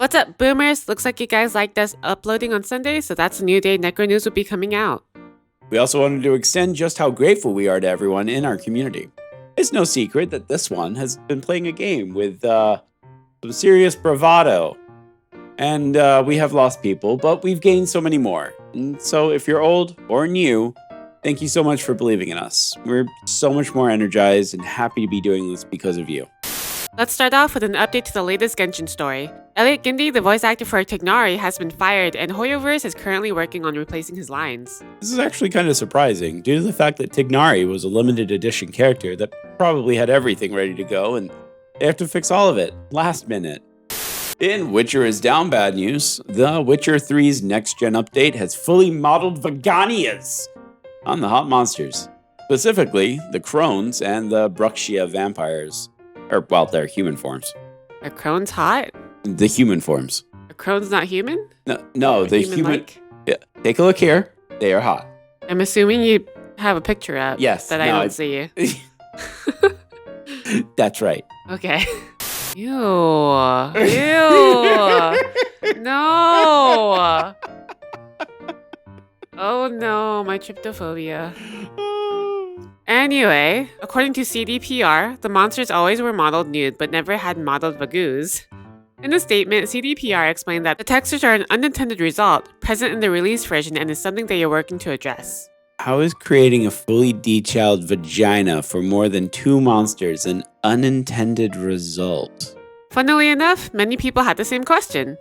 What's up, boomers? Looks like you guys liked us uploading on Sunday, so that's a new day NecroNews will be coming out. We also wanted to extend just how grateful we are to everyone in our community. It's no secret that this one has been playing a game with some serious bravado. And we have lost people, but we've gained so many more. And so if you're old or new, thank you so much for believing in us. We're so much more energized and happy to be doing this because of you. Let's start off with an update to the latest Genshin story. Elliot Gindi, the voice actor for Tignari, has been fired, and Hoyoverse is currently working on replacing his lines. This is actually kind of surprising, due to the fact that Tignari was a limited edition character that probably had everything ready to go, and they have to fix all of it last minute. In Witcher is Down bad news, The Witcher 3's next-gen update has fully modeled Veganias on the hot monsters, specifically the Crones and the Bruxia vampires. Or, well, they're human forms. Are crones hot? The human forms. Are crones not human? No, the human. Yeah, take a look here. They are hot. I'm assuming you have a picture up. Yes. That I don't see you. That's right. Okay. Ew. No. Oh no, my tryptophobia. Anyway, according to CDPR, the monsters always were modeled nude but never had modeled vagoos. In a statement, CDPR explained that the textures are an unintended result, present in the release version, and is something they are working to address. How is creating a fully detailed vagina for more than 2 monsters an unintended result? Funnily enough, many people had the same question.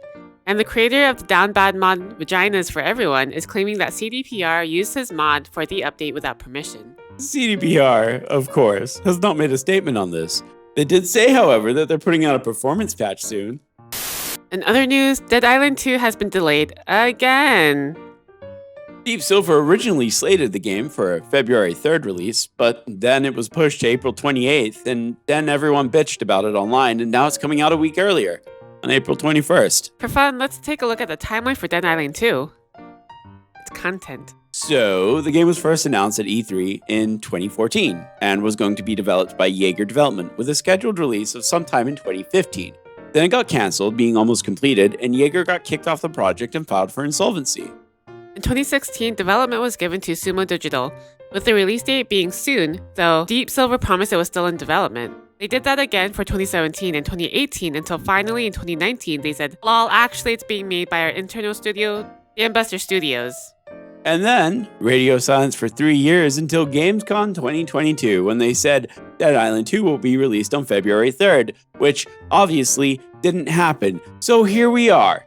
And the creator of the down bad mod Vaginas for Everyone is claiming that CDPR used his mod for the update without permission. CDPR, of course, has not made a statement on this. They did say, however, that they're putting out a performance patch soon. In other news, Dead Island 2 has been delayed again. Deep Silver originally slated the game for a February 3rd release, but then it was pushed to April 28th, and then everyone bitched about it online, and now it's coming out a week earlier, on April 21st. For fun, let's take a look at the timeline for Dead Island 2. It's content. So, the game was first announced at E3 in 2014, and was going to be developed by Jaeger Development, with a scheduled release of sometime in 2015. Then it got cancelled, being almost completed, and Jaeger got kicked off the project and filed for insolvency. In 2016, development was given to Sumo Digital, with the release date being soon, though Deep Silver promised it was still in development. They did that again for 2017 and 2018 until finally in 2019 they said, lol, actually it's being made by our internal studio, Dambuster Studios. And then, radio silence for 3 years until Gamescom 2022, when they said Dead Island 2 will be released on February 3rd, which obviously didn't happen. So here we are.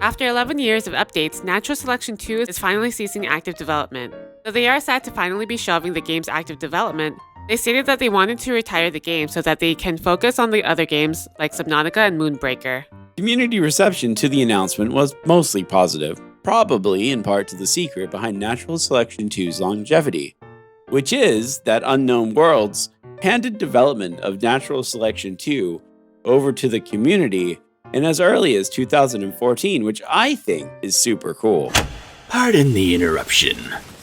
After 11 years of updates, Natural Selection 2 is finally ceasing active development. Though they are sad to finally be shelving the game's active development, they stated that they wanted to retire the game so that they can focus on the other games like Subnautica and Moonbreaker. Community reception to the announcement was mostly positive, probably in part to the secret behind Natural Selection 2's longevity, which is that Unknown Worlds handed development of Natural Selection 2 over to the community in as early as 2014, which I think is super cool. Pardon the interruption.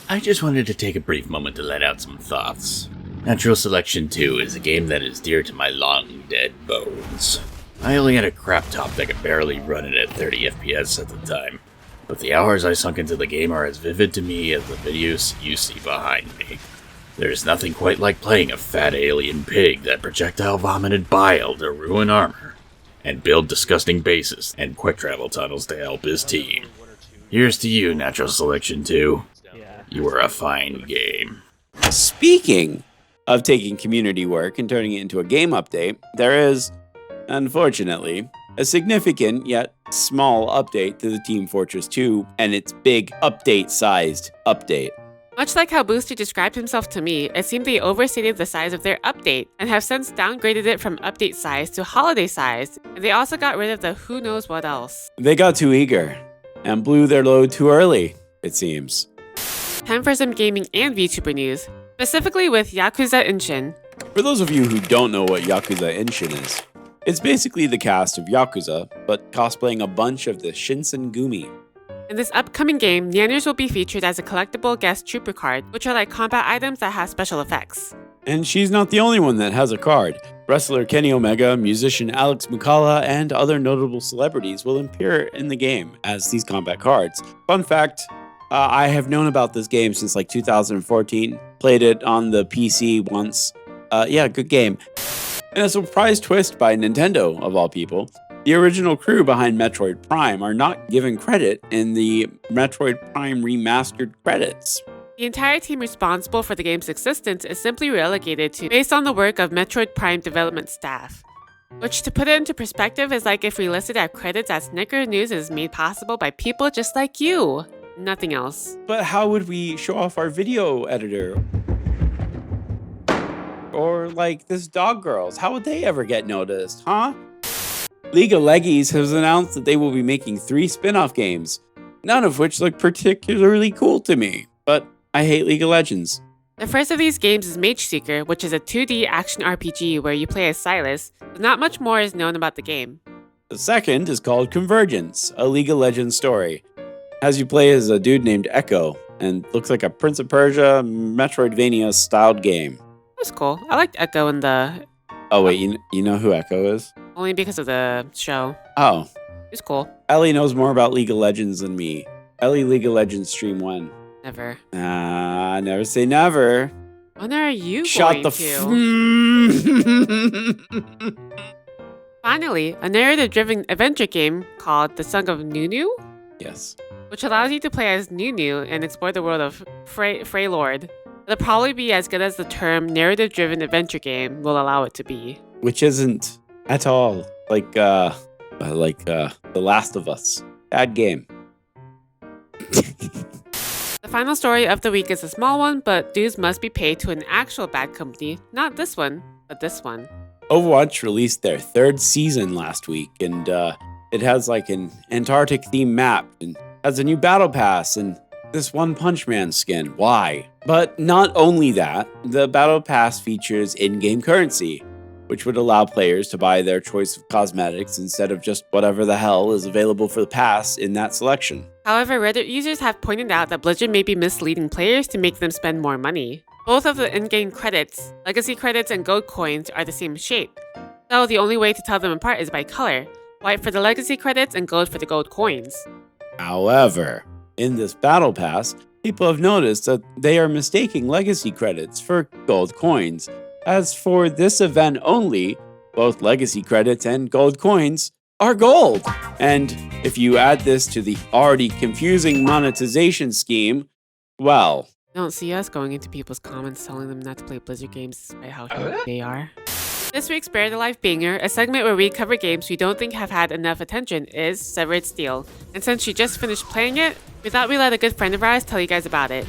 I just wanted to take a brief moment to let out some thoughts. Natural Selection 2 is a game that is dear to my long dead bones. I only had a crap top that could barely run it at 30 FPS at the time, but the hours I sunk into the game are as vivid to me as the videos you see behind me. There's nothing quite like playing a fat alien pig that projectile vomited bile to ruin armor, and build disgusting bases and quick travel tunnels to help his team. Here's to you, Natural Selection 2. You were a fine game. Speaking of taking community work and turning it into a game update, there is, unfortunately, a significant yet small update to the Team Fortress 2 and its big update-sized update. Much like how Booster described himself to me, it seemed they overstated the size of their update and have since downgraded it from update size to holiday size, and they also got rid of the who knows what else. They got too eager and blew their load too early, it seems. Time for some gaming and VTuber news, specifically with Yakuza Ishin. For those of you who don't know what Yakuza Ishin is, it's basically the cast of Yakuza, but cosplaying a bunch of the Shinsengumi. In this upcoming game, Nyanners will be featured as a collectible guest trooper card, which are like combat items that have special effects. And she's not the only one that has a card. Wrestler Kenny Omega, musician Alex Mukala, and other notable celebrities will appear in the game as these combat cards. Fun fact, I have known about this game since like 2014. Played it on the PC once. Yeah, good game. And a surprise twist by Nintendo, of all people. The original crew behind Metroid Prime are not given credit in the Metroid Prime Remastered credits. The entire team responsible for the game's existence is simply relegated to based on the work of Metroid Prime development staff. Which, to put it into perspective, is like if we listed our credits as NecroNews is made possible by people just like you. Nothing else. But how would we show off our video editor? Or like this Dog Girls, how would they ever get noticed, huh? League of Legends has announced that they will be making 3 spin-off games, none of which look particularly cool to me, but I hate League of Legends. The first of these games is Mage Seeker, which is a 2D action RPG where you play as Silas, but not much more is known about the game. The second is called Convergence, a League of Legends story. As you play as a dude named Echo, and looks like a Prince of Persia, Metroidvania-styled game. That's cool. I liked Echo in the... Oh wait, you know who Echo is? Only because of the show. Oh. It's cool. Ellie knows more about League of Legends than me. Ellie League of Legends stream when? Never. Never say never. When are you Shut going the to? Finally, a narrative-driven adventure game called The Song of Nunu? Yes. Which allows you to play as Nunu and explore the world of Freylord. It'll probably be as good as the term narrative-driven adventure game will allow it to be. Which isn't at all like The Last of Us. Bad game. The final story of the week is a small one, but dues must be paid to an actual bad company. Not this one, but this one. Overwatch released their 3rd season last week, and it has like an Antarctic themed map, and has a new battle pass, and this One Punch Man skin. Why? But not only that, the battle pass features in-game currency, which would allow players to buy their choice of cosmetics instead of just whatever the hell is available for the pass in that selection. However, Reddit users have pointed out that Blizzard may be misleading players to make them spend more money. Both of the in-game credits, legacy credits and gold coins, are the same shape. So the only way to tell them apart is by color, white for the legacy credits and gold for the gold coins. However, in this battle pass, people have noticed that they are mistaking legacy credits for gold coins. As for this event only, both legacy credits and gold coins are gold. And if you add this to the already confusing monetization scheme, well... Don't see us going into people's comments telling them not to play Blizzard games despite how shitty they are. This week's Buried Alive Banger, a segment where we cover games we don't think have had enough attention, is Severed Steel. And since she just finished playing it, we thought we'd let a good friend of ours tell you guys about it.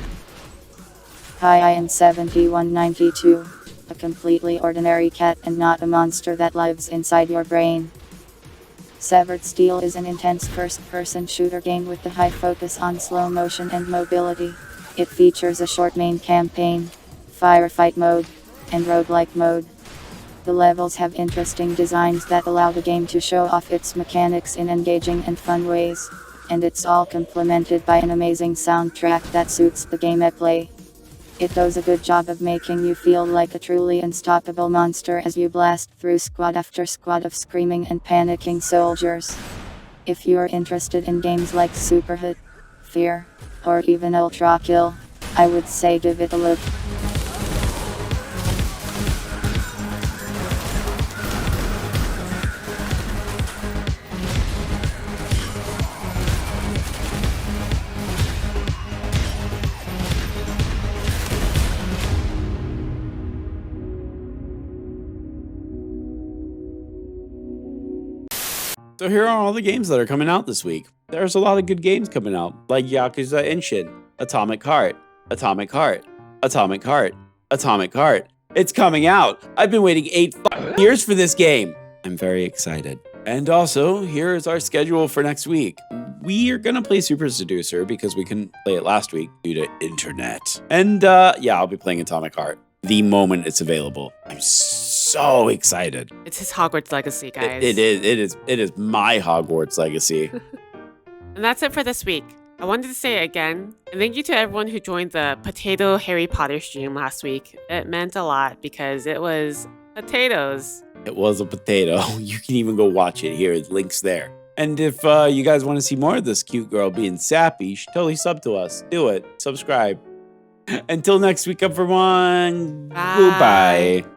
Hi, I am 7192. A completely ordinary cat and not a monster that lives inside your brain. Severed Steel is an intense first-person shooter game with a high focus on slow motion and mobility. It features a short main campaign, firefight mode, and roguelike mode. The levels have interesting designs that allow the game to show off its mechanics in engaging and fun ways, and it's all complemented by an amazing soundtrack that suits the gameplay. It does a good job of making you feel like a truly unstoppable monster as you blast through squad after squad of screaming and panicking soldiers. If you're interested in games like Superhot, Fear, or even Ultra Kill, I would say give it a look. So here are all the games that are coming out this week. There's a lot of good games coming out, like Yakuza Ishin, Atomic Heart, Atomic Heart, Atomic Heart, Atomic Heart. It's coming out! I've been waiting 8 years for this game! I'm very excited. And also, here is our schedule for next week. We are gonna play Super Seducer because we couldn't play it last week due to internet. And yeah, I'll be playing Atomic Heart the moment it's available. I'm so excited. It's his Hogwarts legacy, guys. It is my Hogwarts legacy. And that's it for this week. I wanted to say it again, and thank you to everyone who joined the Potato Harry Potter stream last week. It meant a lot because it was potatoes. It was a potato. You can even go watch it here. The link's there. And if you guys want to see more of this cute girl being sappy, you should totally sub to us. Do it. Subscribe. Until next week, everyone. Bye. Goodbye.